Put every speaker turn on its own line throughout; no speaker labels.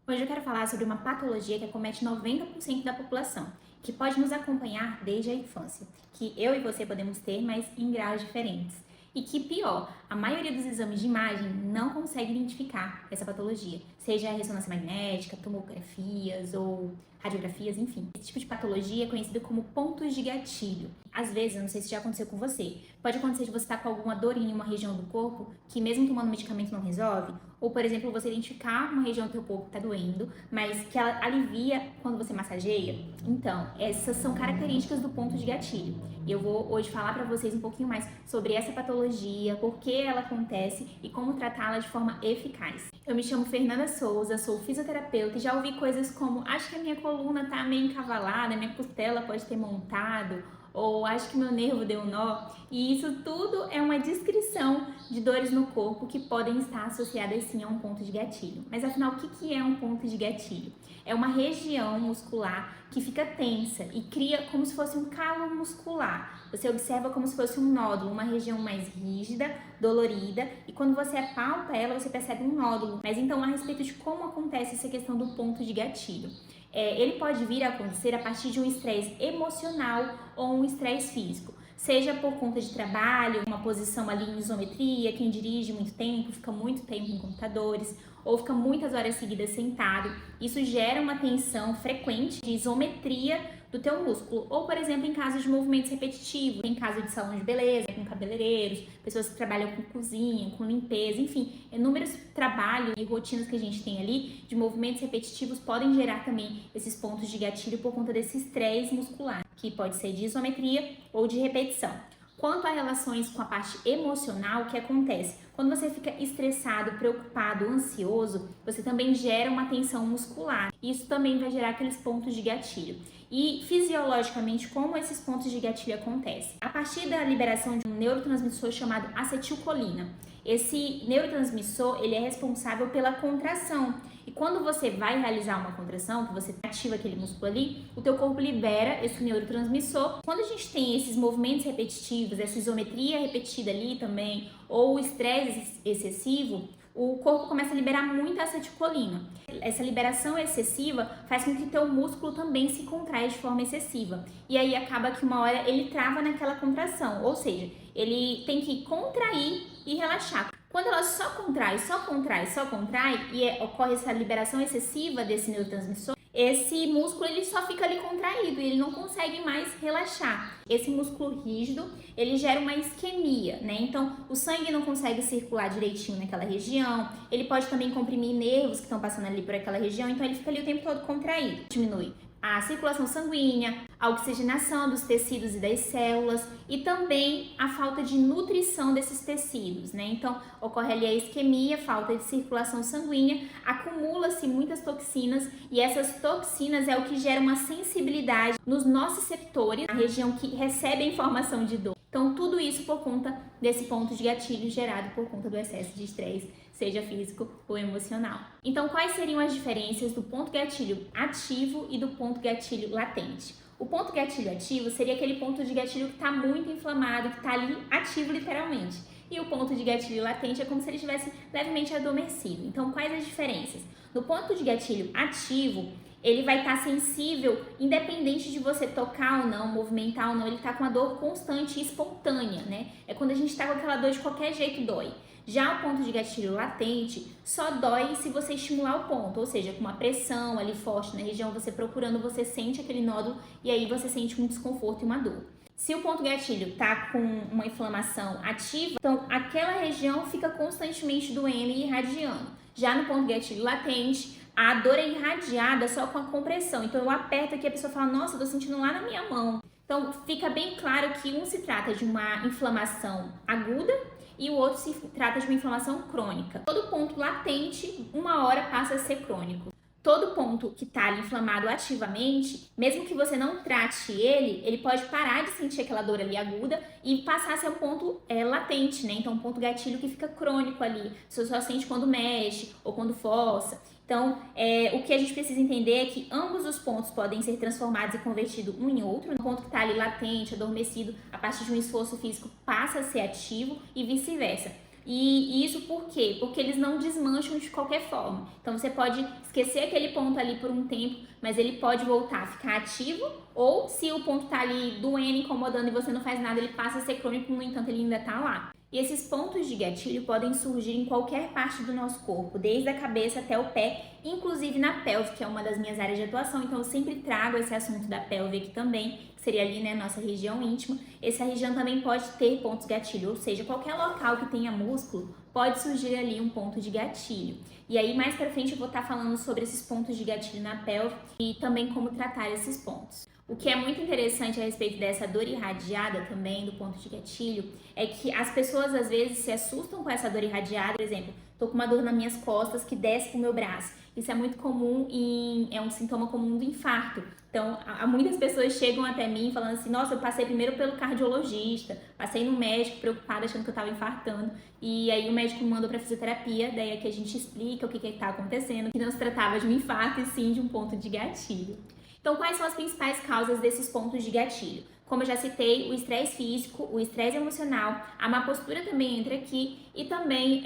Hoje eu quero falar sobre uma patologia que acomete 90% da população, que pode nos acompanhar desde a infância, que eu e você podemos ter, mas em graus diferentes. E que pior, a maioria dos exames de imagem não consegue identificar essa patologia, seja a ressonância magnética, tomografias ou radiografias, enfim. Esse tipo de patologia é conhecido como pontos de gatilho. Às vezes, eu não sei se já aconteceu com você, pode acontecer de você estar com alguma dor em uma região do corpo que mesmo tomando medicamento não resolve, ou por exemplo, você identificar uma região do teu corpo que está doendo, mas que ela alivia quando você massageia. Então, essas são características do ponto de gatilho. E eu vou hoje falar para vocês um pouquinho mais sobre essa patologia, por que ela acontece e como tratá-la de forma eficaz. Eu me chamo Fernanda Souza, sou fisioterapeuta e já ouvi coisas como: acho que a minha coluna tá meio encavalada, minha costela pode ter montado, ou acho que meu nervo deu um nó. E isso tudo é uma descrição de dores no corpo que podem estar associadas sim a um ponto de gatilho. Mas afinal, o que é um ponto de gatilho? É uma região muscular que fica tensa e cria como se fosse um calo muscular. Você observa como se fosse um nódulo, uma região mais rígida, dolorida, e quando você apalpa ela, você percebe um nódulo. Mas então, a respeito de como acontece essa questão do ponto de gatilho. Ele pode vir a acontecer a partir de um estresse emocional ou um estresse físico, seja por conta de trabalho, uma posição ali em isometria, quem dirige muito tempo, fica muito tempo em computadores, ou fica muitas horas seguidas sentado. Isso gera uma tensão frequente de isometria do teu músculo, ou por exemplo em casos de movimentos repetitivos, em caso de salão de beleza, com cabeleireiros, pessoas que trabalham com cozinha, com limpeza, enfim, inúmeros trabalhos e rotinas que a gente tem ali de movimentos repetitivos podem gerar também esses pontos de gatilho por conta desse estresse muscular, que pode ser de isometria ou de repetição. Quanto a relações com a parte emocional, o que acontece? Quando você fica estressado, preocupado, ansioso, você também gera uma tensão muscular. Isso também vai gerar aqueles pontos de gatilho. E fisiologicamente, como esses pontos de gatilho acontecem? A partir da liberação de um neurotransmissor chamado acetilcolina. Esse neurotransmissor, ele é responsável pela contração. E quando você vai realizar uma contração, que você ativa aquele músculo ali, o teu corpo libera esse neurotransmissor. Quando a gente tem esses movimentos repetitivos, essa isometria repetida ali também, ou o estresse excessivo, o corpo começa a liberar muita acetilcolina. Essa liberação excessiva faz com que o teu músculo também se contraia de forma excessiva. E aí acaba que uma hora ele trava naquela contração, ou seja, ele tem que contrair e relaxar. Quando ela só contrai e ocorre essa liberação excessiva desse neurotransmissor, esse músculo ele só fica ali contraído e ele não consegue mais relaxar. Esse músculo rígido, ele gera uma isquemia, né? Então, o sangue não consegue circular direitinho naquela região, ele pode também comprimir nervos que estão passando ali por aquela região, então ele fica ali o tempo todo contraído. Diminui a circulação sanguínea, a oxigenação dos tecidos e das células e também a falta de nutrição desses tecidos, né? Então, ocorre ali a isquemia, falta de circulação sanguínea, acumula-se muitas toxinas e essas toxinas é o que gera uma sensibilidade nos nociceptores, a região que recebe a informação de dor. Então, tudo isso por conta desse ponto de gatilho gerado por conta do excesso de estresse, seja físico ou emocional. Então, quais seriam as diferenças do ponto gatilho ativo e do ponto gatilho latente? O ponto gatilho ativo seria aquele ponto de gatilho que está muito inflamado, que está ali ativo literalmente. E o ponto de gatilho latente é como se ele estivesse levemente adormecido. Então, quais as diferenças? No ponto de gatilho ativo, ele vai estar sensível, independente de você tocar ou não, movimentar ou não, ele está com a dor constante e espontânea, né? É quando a gente está com aquela dor de qualquer jeito dói. Já o ponto de gatilho latente só dói se você estimular o ponto, ou seja, com uma pressão ali forte na região, você procurando, você sente aquele nódulo e aí você sente um desconforto e uma dor. Se o ponto gatilho está com uma inflamação ativa, então aquela região fica constantemente doendo e irradiando. Já no ponto gatilho latente, a dor é irradiada só com a compressão. Então eu aperto aqui e a pessoa fala: nossa, eu tô sentindo lá na minha mão. Então fica bem claro que um se trata de uma inflamação aguda e o outro se trata de uma inflamação crônica. Todo ponto latente, uma hora passa a ser crônico. Todo ponto que está inflamado ativamente, mesmo que você não trate ele pode parar de sentir aquela dor ali aguda e passar a ser um ponto latente, né? Então, um ponto gatilho que fica crônico ali. Você só sente quando mexe ou quando força. Então, o que a gente precisa entender é que ambos os pontos podem ser transformados e convertidos um em outro. O ponto que está ali latente, adormecido, a partir de um esforço físico passa a ser ativo e vice-versa. E isso por quê? Porque eles não desmancham de qualquer forma. Então você pode esquecer aquele ponto ali por um tempo, mas ele pode voltar a ficar ativo, ou se o ponto tá ali doendo, incomodando e você não faz nada, ele passa a ser crônico, no entanto ele ainda tá lá. E esses pontos de gatilho podem surgir em qualquer parte do nosso corpo, desde a cabeça até o pé, inclusive na pelve, que é uma das minhas áreas de atuação. Então eu sempre trago esse assunto da pelve aqui também, que seria ali, né, nossa região íntima. Essa região também pode ter pontos de gatilho, ou seja, qualquer local que tenha músculo pode surgir ali um ponto de gatilho. E aí mais pra frente eu vou estar falando sobre esses pontos de gatilho na pelve e também como tratar esses pontos. O que é muito interessante a respeito dessa dor irradiada também, do ponto de gatilho, é que as pessoas às vezes se assustam com essa dor irradiada. Por exemplo, tô com uma dor nas minhas costas que desce pro meu braço. Isso é muito comum é um sintoma comum do infarto. Então, muitas pessoas chegam até mim falando assim, nossa, eu passei primeiro pelo cardiologista, passei no médico preocupada achando que eu tava infartando, e aí o médico me mandou pra fisioterapia, daí é que a gente explica o que tá acontecendo, que não se tratava de um infarto e sim de um ponto de gatilho. Então, quais são as principais causas desses pontos de gatilho? Como eu já citei, o estresse físico, o estresse emocional, a má postura também entra aqui e também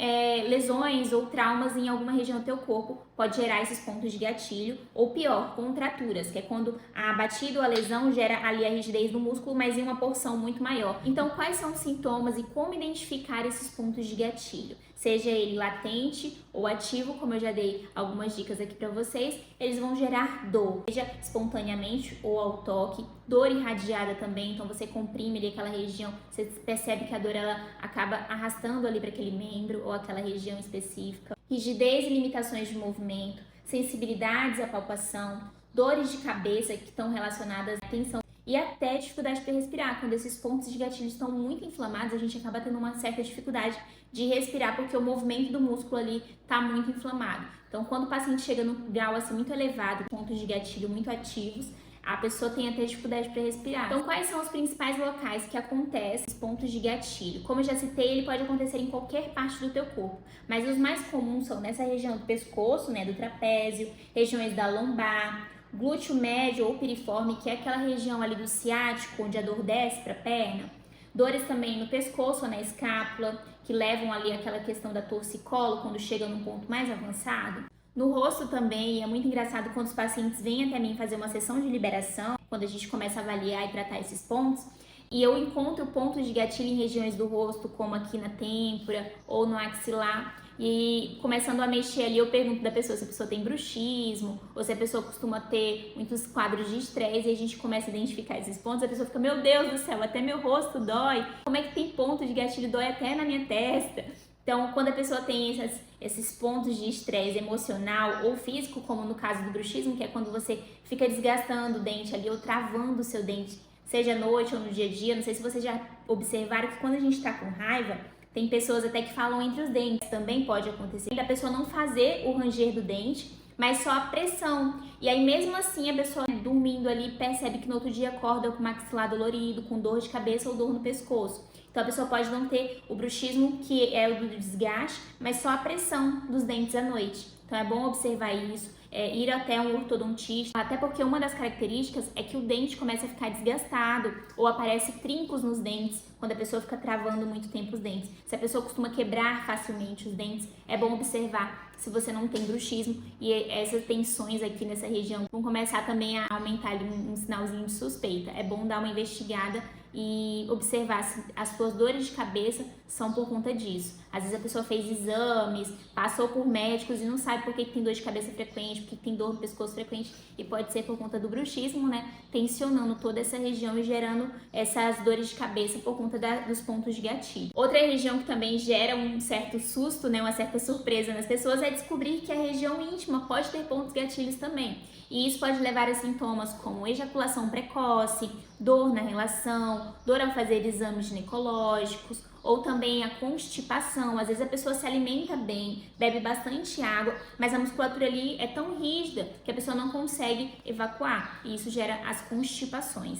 lesões ou traumas em alguma região do teu corpo pode gerar esses pontos de gatilho, ou pior, contraturas, que é quando a batida ou a lesão gera ali a rigidez do músculo, mas em uma porção muito maior. Então, quais são os sintomas e como identificar esses pontos de gatilho? Seja ele latente ou ativo, como eu já dei algumas dicas aqui para vocês, eles vão gerar dor, seja espontaneamente ou ao toque, dor irradiada também, então você comprime ali aquela região, você percebe que a dor ela acaba arrastando ali para aquele membro ou aquela região específica. Rigidez e limitações de movimento, sensibilidades à palpação, dores de cabeça que estão relacionadas à tensão e até dificuldade para respirar. Quando esses pontos de gatilho estão muito inflamados, a gente acaba tendo uma certa dificuldade de respirar porque o movimento do músculo ali está muito inflamado. Então, quando o paciente chega no grau assim muito elevado, pontos de gatilho muito ativos, a pessoa tem até dificuldade para respirar. Então, quais são os principais locais que acontecem esses pontos de gatilho? Como eu já citei, ele pode acontecer em qualquer parte do teu corpo, mas os mais comuns são nessa região do pescoço, né, do trapézio, regiões da lombar, glúteo médio ou piriforme, que é aquela região ali do ciático, onde a dor desce para a perna. Dores também no pescoço ou na escápula, que levam ali aquela questão da torcicolo, quando chega num ponto mais avançado. No rosto também, é muito engraçado quando os pacientes vêm até mim fazer uma sessão de liberação, quando a gente começa a avaliar e tratar esses pontos, e eu encontro pontos de gatilho em regiões do rosto, como aqui na têmpora ou no axilar, e começando a mexer ali, eu pergunto da pessoa se a pessoa tem bruxismo, ou se a pessoa costuma ter muitos quadros de estresse, e a gente começa a identificar esses pontos, a pessoa fica, meu Deus do céu, até meu rosto dói, como é que tem ponto de gatilho, dói até na minha testa. Então, quando a pessoa tem esses pontos de estresse emocional ou físico, como no caso do bruxismo, que é quando você fica desgastando o dente ali ou travando o seu dente, seja à noite ou no dia a dia, não sei se vocês já observaram que quando a gente está com raiva, tem pessoas até que falam entre os dentes, também pode acontecer da pessoa não fazer o ranger do dente, mas só a pressão. E aí mesmo assim a pessoa dormindo ali percebe que no outro dia acorda com o maxilar dolorido, com dor de cabeça ou dor no pescoço. Então a pessoa pode não ter o bruxismo, que é o do desgaste, mas só a pressão dos dentes à noite. Então é bom observar isso, ir até um ortodontista, até porque uma das características é que o dente começa a ficar desgastado ou aparece trincos nos dentes quando a pessoa fica travando muito tempo os dentes. Se a pessoa costuma quebrar facilmente os dentes, é bom observar se você não tem bruxismo, e essas tensões aqui nessa região vão começar também a aumentar ali um sinalzinho de suspeita. É bom dar uma investigada e observar se as suas dores de cabeça são por conta disso. Às vezes a pessoa fez exames, passou por médicos e não sabe por que tem dor de cabeça frequente, por que tem dor no pescoço frequente, e pode ser por conta do bruxismo, né? Tensionando toda essa região e gerando essas dores de cabeça por conta dos pontos de gatilho. Outra região que também gera um certo susto, né? Uma certa surpresa nas pessoas é descobrir que a região íntima pode ter pontos gatilhos também. E isso pode levar a sintomas como ejaculação precoce, dor na relação, dor ao fazer exames ginecológicos, ou também a constipação. Às vezes a pessoa se alimenta bem, bebe bastante água, mas a musculatura ali é tão rígida que a pessoa não consegue evacuar, e isso gera as constipações.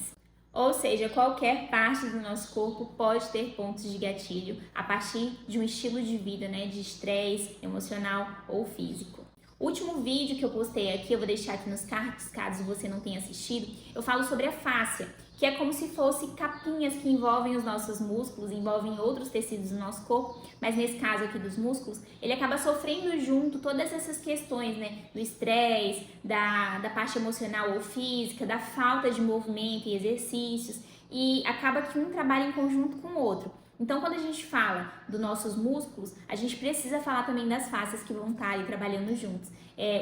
Ou seja, qualquer parte do nosso corpo pode ter pontos de gatilho a partir de um estilo de vida, né, de estresse emocional ou físico. O último vídeo que eu postei aqui, eu vou deixar aqui nos cards, caso você não tenha assistido, eu falo sobre a fáscia, que é como se fosse capinhas que envolvem os nossos músculos, envolvem outros tecidos do nosso corpo, mas nesse caso aqui dos músculos, ele acaba sofrendo junto todas essas questões, né, do estresse, da parte emocional ou física, da falta de movimento e exercícios, e acaba que um trabalha em conjunto com o outro. Então, quando a gente fala dos nossos músculos, a gente precisa falar também das fáscias que vão estar aí trabalhando juntos.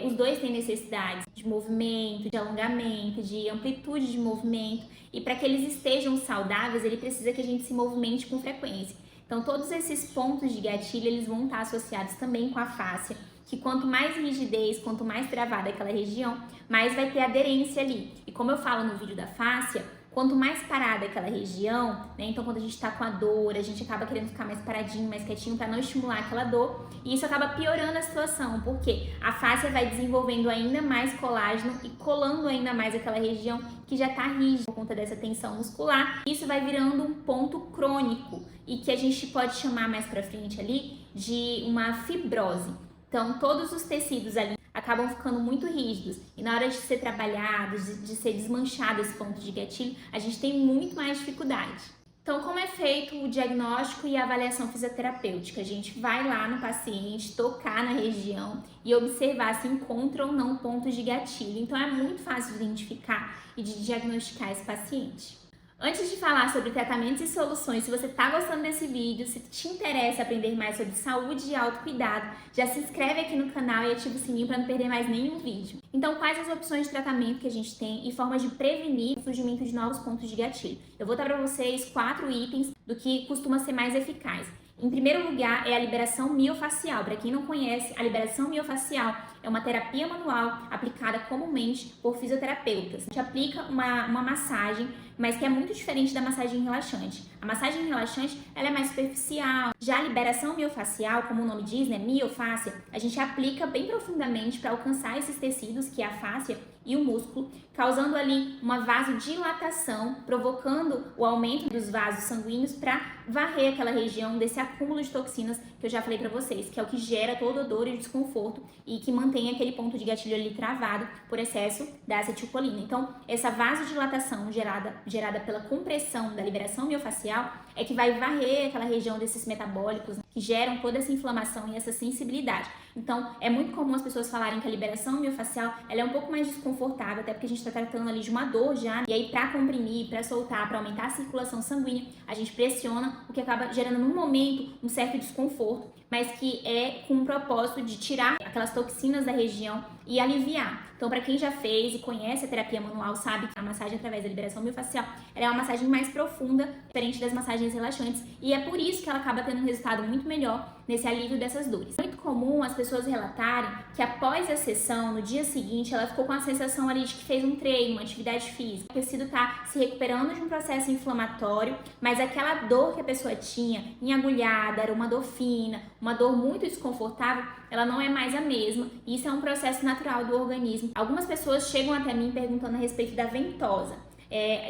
Os dois têm necessidades de movimento, de alongamento, de amplitude de movimento, e para que eles estejam saudáveis, ele precisa que a gente se movimente com frequência. Então, todos esses pontos de gatilho, eles vão estar associados também com a fáscia, que quanto mais rigidez, quanto mais travada aquela região, mais vai ter aderência ali. E como eu falo no vídeo da fáscia, quanto mais parada aquela região, né? Então quando a gente tá com a dor, a gente acaba querendo ficar mais paradinho, mais quietinho para não estimular aquela dor, e isso acaba piorando a situação, porque a fáscia vai desenvolvendo ainda mais colágeno e colando ainda mais aquela região que já tá rígida por conta dessa tensão muscular. Isso vai virando um ponto crônico e que a gente pode chamar mais para frente ali de uma fibrose. Então todos os tecidos ali acabam ficando muito rígidos, e na hora de ser trabalhados, de ser desmanchado esse ponto de gatilho, a gente tem muito mais dificuldade. Então, como é feito o diagnóstico e a avaliação fisioterapêutica? A gente vai lá no paciente, tocar na região e observar se encontra ou não pontos de gatilho. Então, é muito fácil de identificar e de diagnosticar esse paciente. Antes de falar sobre tratamentos e soluções, se você está gostando desse vídeo, se te interessa aprender mais sobre saúde e autocuidado, já se inscreve aqui no canal e ativa o sininho para não perder mais nenhum vídeo. Então, quais as opções de tratamento que a gente tem e formas de prevenir o surgimento de novos pontos de gatilho? Eu vou dar para vocês 4 itens do que costuma ser mais eficaz. Em primeiro lugar, é a liberação miofacial. Para quem não conhece, a liberação miofacial é uma terapia manual aplicada comumente por fisioterapeutas. A gente aplica uma massagem, mas que é muito diferente da massagem relaxante. A massagem relaxante, ela é mais superficial. Já a liberação miofacial, como o nome diz, né, miofáscia, a gente aplica bem profundamente para alcançar esses tecidos, que é a fáscia e o músculo, causando ali uma vasodilatação, provocando o aumento dos vasos sanguíneos para varrer aquela região desse acúmulo de toxinas que eu já falei para vocês, que é o que gera toda dor e desconforto e que mantém aquele ponto de gatilho ali travado por excesso da acetilcolina. Então, essa vasodilatação gerada pela compressão da liberação miofacial é que vai varrer aquela região desses metabólicos, né, que geram toda essa inflamação e essa sensibilidade. Então, é muito comum as pessoas falarem que a liberação miofacial ela é um pouco mais desconfortável, até porque a gente está tratando ali de uma dor já, e aí para comprimir, para soltar, para aumentar a circulação sanguínea, a gente pressiona, o que acaba gerando num momento um certo desconforto, mas que é com o propósito de tirar aquelas toxinas da região e aliviar. Então, para quem já fez e conhece a terapia manual, sabe que a massagem através da liberação miofacial ela é uma massagem mais profunda, diferente das massagens relaxantes, e é por isso que ela acaba tendo um resultado muito melhor nesse alívio dessas dores. É muito comum as pessoas relatarem que após a sessão, no dia seguinte, ela ficou com a sensação ali de que fez um treino, uma atividade física. O tecido está se recuperando de um processo inflamatório, mas aquela dor que a pessoa tinha em agulhada, era uma dor fina, uma dor muito desconfortável, ela não é mais a mesma, e isso é um processo natural do organismo. Algumas pessoas chegam até mim perguntando a respeito da ventosa.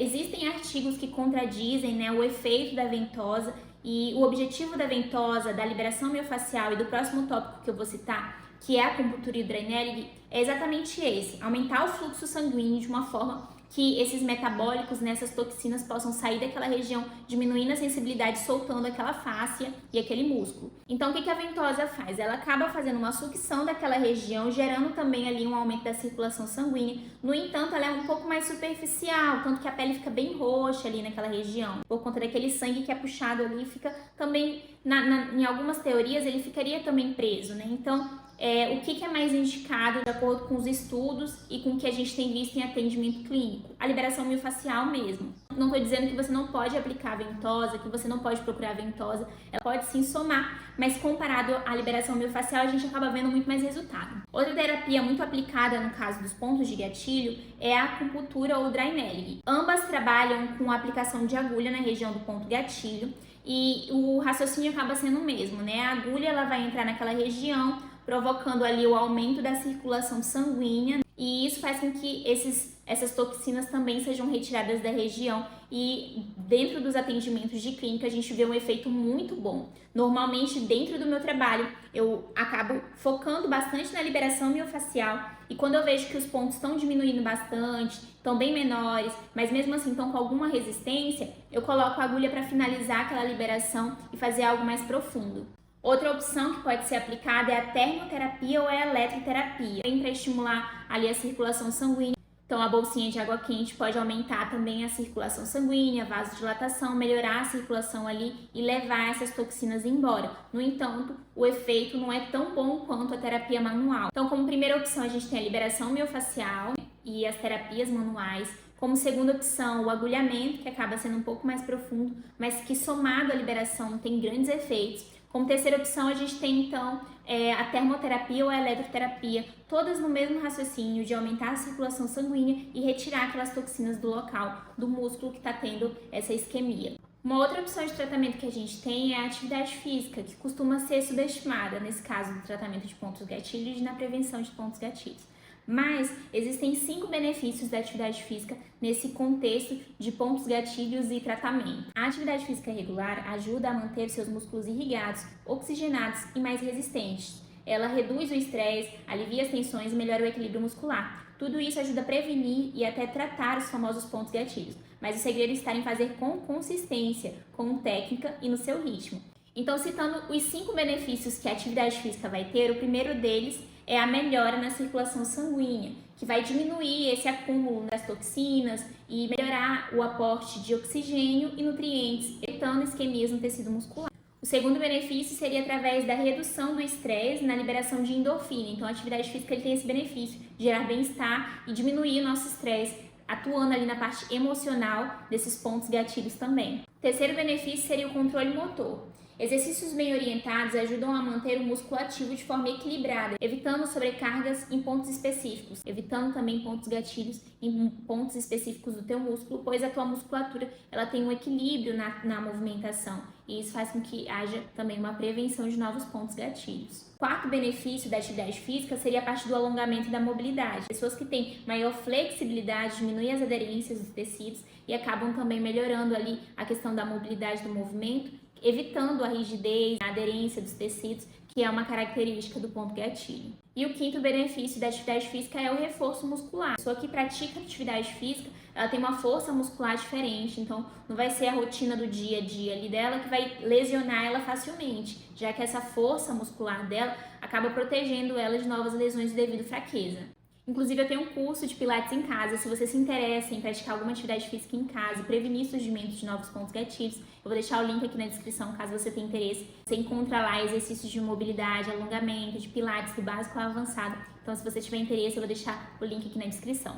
Existem artigos que contradizem, né, o efeito da ventosa, e o objetivo da ventosa, da liberação miofacial e do próximo tópico que eu vou citar, que é a acupuntura e o Drainelig, é exatamente esse: aumentar o fluxo sanguíneo de uma forma que esses metabólicos, nessas toxinas, possam sair daquela região, diminuindo a sensibilidade, soltando aquela fáscia e aquele músculo. Então, o que a ventosa faz? Ela acaba fazendo uma sucção daquela região, gerando também ali um aumento da circulação sanguínea. No entanto, ela é um pouco mais superficial, tanto que a pele fica bem roxa ali naquela região, por conta daquele sangue que é puxado ali, fica também, em algumas teorias, ele ficaria também preso, né? Então, o que é mais indicado de acordo com os estudos e com o que a gente tem visto em atendimento clínico? A liberação miofacial mesmo. Não estou dizendo que você não pode aplicar a ventosa, que você não pode procurar a ventosa, ela pode sim somar, mas comparado à liberação miofacial, a gente acaba vendo muito mais resultado. Outra terapia muito aplicada no caso dos pontos de gatilho é a acupuntura ou Drainelig. Ambas trabalham com a aplicação de agulha na região do ponto gatilho e o raciocínio acaba sendo o mesmo, né? A agulha ela vai entrar naquela região, provocando ali o aumento da circulação sanguínea, e isso faz com que essas toxinas também sejam retiradas da região, e dentro dos atendimentos de clínica a gente vê um efeito muito bom. Normalmente, dentro do meu trabalho, eu acabo focando bastante na liberação miofascial e quando eu vejo que os pontos estão diminuindo bastante, estão bem menores, mas mesmo assim estão com alguma resistência, eu coloco a agulha para finalizar aquela liberação e fazer algo mais profundo. Outra opção que pode ser aplicada é a termoterapia ou a eletroterapia, para estimular ali a circulação sanguínea. Então, a bolsinha de água quente pode aumentar também a circulação sanguínea, vasodilatação, melhorar a circulação ali e levar essas toxinas embora. No entanto, o efeito não é tão bom quanto a terapia manual. Então, como primeira opção, a gente tem a liberação miofascial e as terapias manuais. Como segunda opção, o agulhamento, que acaba sendo um pouco mais profundo, mas que somado à liberação tem grandes efeitos. Como terceira opção, a gente tem então a termoterapia ou a eletroterapia, todas no mesmo raciocínio de aumentar a circulação sanguínea e retirar aquelas toxinas do local, do músculo que está tendo essa isquemia. Uma outra opção de tratamento que a gente tem é a atividade física, que costuma ser subestimada, nesse caso do tratamento de pontos gatilhos e na prevenção de pontos gatilhos. Mas existem 5 benefícios da atividade física nesse contexto de pontos gatilhos e tratamento. A atividade física regular ajuda a manter seus músculos irrigados, oxigenados e mais resistentes. Ela reduz o estresse, alivia as tensões e melhora o equilíbrio muscular. Tudo isso ajuda a prevenir e até tratar os famosos pontos gatilhos. Mas o segredo está em fazer com consistência, com técnica e no seu ritmo. Então, citando os 5 benefícios que a atividade física vai ter, o primeiro deles é a melhora na circulação sanguínea, que vai diminuir esse acúmulo das toxinas e melhorar o aporte de oxigênio e nutrientes, evitando isquemias no tecido muscular. O segundo benefício seria através da redução do estresse na liberação de endorfina. Então, a atividade física tem esse benefício de gerar bem-estar e diminuir o nosso estresse, atuando ali na parte emocional desses pontos gatilhos também. O terceiro benefício seria o controle motor. Exercícios bem orientados ajudam a manter o músculo ativo de forma equilibrada, evitando sobrecargas em pontos específicos, evitando também pontos gatilhos em pontos específicos do teu músculo, pois a tua musculatura ela tem um equilíbrio na movimentação e isso faz com que haja também uma prevenção de novos pontos gatilhos. O quarto benefício da atividade física seria a parte do alongamento e da mobilidade. Pessoas que têm maior flexibilidade diminuem as aderências dos tecidos e acabam também melhorando ali a questão da mobilidade do movimento, evitando a rigidez, a aderência dos tecidos, que é uma característica do ponto gatilho. E o quinto benefício da atividade física é o reforço muscular. A pessoa que pratica atividade física, ela tem uma força muscular diferente, então não vai ser a rotina do dia a dia ali dela que vai lesionar ela facilmente, já que essa força muscular dela acaba protegendo ela de novas lesões devido à fraqueza. Inclusive, eu tenho um curso de Pilates em casa. Se você se interessa em praticar alguma atividade física em casa e prevenir o surgimento de novos pontos gatilhos, eu vou deixar o link aqui na descrição, caso você tenha interesse. Você encontra lá exercícios de mobilidade, alongamento, de Pilates, do básico ao avançado. Então, se você tiver interesse, eu vou deixar o link aqui na descrição.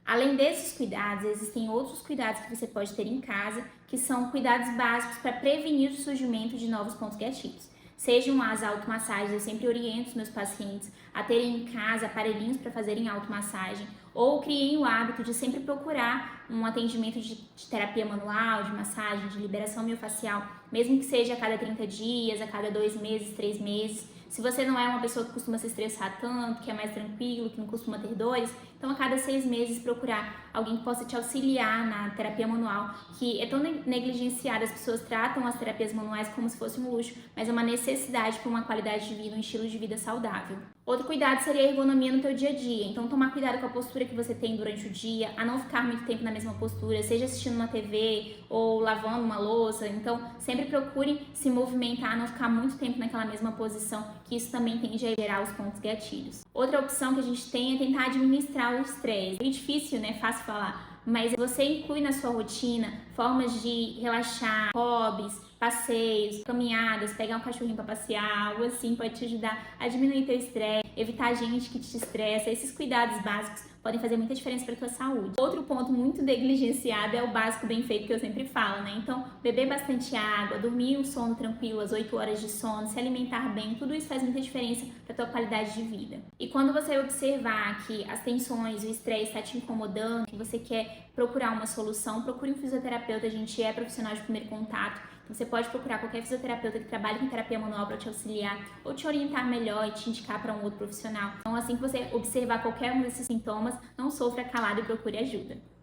Além desses cuidados, existem outros cuidados que você pode ter em casa, que são cuidados básicos para prevenir o surgimento de novos pontos gatilhos. Sejam as automassagens, eu sempre oriento os meus pacientes a terem em casa aparelhinhos para fazerem automassagem, ou criem o hábito de sempre procurar um atendimento de terapia manual, de massagem, de liberação miofascial, mesmo que seja a cada 30 dias, a cada 2 meses, 3 meses. Se você não é uma pessoa que costuma se estressar tanto, que é mais tranquilo, que não costuma ter dores, então a cada 6 meses procurar alguém que possa te auxiliar na terapia manual, que é tão negligenciada, as pessoas tratam as terapias manuais como se fosse um luxo, mas é uma necessidade para uma qualidade de vida, um estilo de vida saudável. Outro cuidado seria a ergonomia no teu dia a dia, então tomar cuidado com a postura que você tem durante o dia, a não ficar muito tempo na mesma postura, seja assistindo uma TV ou lavando uma louça, então sempre procure se movimentar, não ficar muito tempo naquela mesma posição, que isso também tende a gerar os pontos gatilhos. Outra opção que a gente tem é tentar administrar o estresse. É difícil, né? Fácil falar, mas você inclui na sua rotina formas de relaxar, hobbies, passeios, caminhadas, pegar um cachorrinho para passear, algo assim pode te ajudar a diminuir teu estresse, evitar gente que te estressa. Esses cuidados básicos podem fazer muita diferença para a tua saúde. Outro ponto muito negligenciado é o básico bem feito que eu sempre falo, né? Então, beber bastante água, dormir um sono tranquilo, as 8 horas de sono, se alimentar bem, tudo isso faz muita diferença para a tua qualidade de vida. E quando você observar que as tensões, o estresse está te incomodando, que você quer procurar uma solução, procure um fisioterapeuta, a gente é profissional de primeiro contato. Você pode procurar qualquer fisioterapeuta que trabalhe com terapia manual para te auxiliar ou te orientar melhor e te indicar para um outro profissional. Então, assim que você observar qualquer um desses sintomas, não sofra calado e procure ajuda.